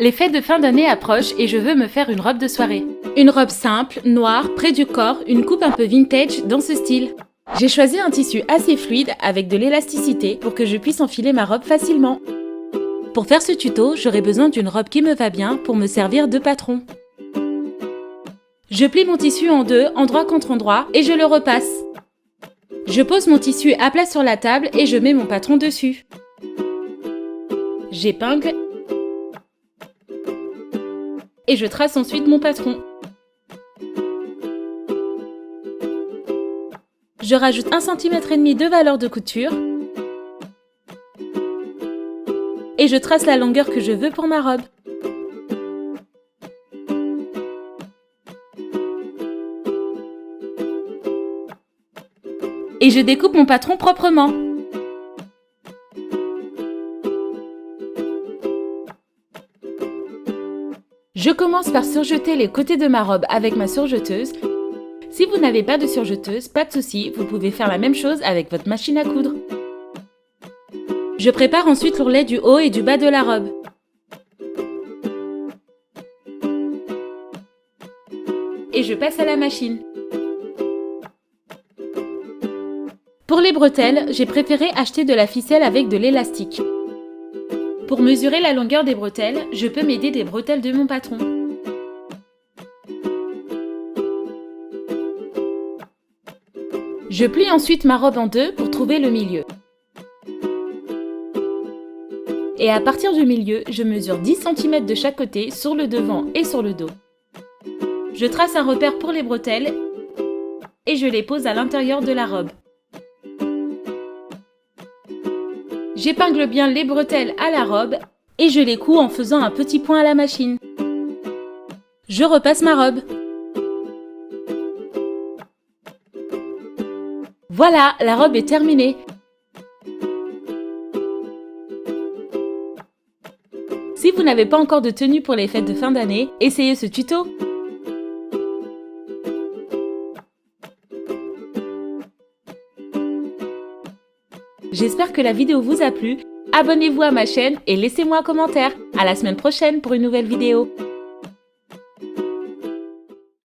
les fêtes de fin d'année approchent et je veux me faire une robe de soirée. Une robe simple, noire, près du corps, une coupe un peu vintage dans ce style. J'ai choisi un tissu assez fluide avec de l'élasticité pour que je puisse enfiler ma robe facilement. Pour faire ce tuto, j'aurai besoin d'une robe qui me va bien pour me servir de patron. Je plie mon tissu en deux, endroit contre endroit, et je le repasse. Je pose mon tissu à plat sur la table et je mets mon patron dessus. J'épingle et je trace ensuite mon patron. Je rajoute 1,5 cm de valeur de couture et je trace la longueur que je veux pour ma robe. Et je découpe mon patron proprement. Je commence par surjeter les côtés de ma robe avec ma surjeteuse. Si vous n'avez pas de surjeteuse, pas de souci, vous pouvez faire la même chose avec votre machine à coudre. Je prépare ensuite l'ourlet du haut et du bas de la robe. Et je passe à la machine. Pour les bretelles, j'ai préféré acheter de la ficelle avec de l'élastique. Pour mesurer la longueur des bretelles, je peux m'aider des bretelles de mon patron. Je plie ensuite ma robe en deux pour trouver le milieu. Et à partir du milieu, je mesure 10 cm de chaque côté sur le devant et sur le dos. Je trace un repère pour les bretelles et je les pose à l'intérieur de la robe. J'épingle bien les bretelles à la robe et je les couds en faisant un petit point à la machine. Je repasse ma robe. Voilà, la robe est terminée. Si vous n'avez pas encore de tenue pour les fêtes de fin d'année, essayez ce tuto. J'espère que la vidéo vous a plu. Abonnez-vous à ma chaîne et laissez-moi un commentaire. À la semaine prochaine pour une nouvelle vidéo.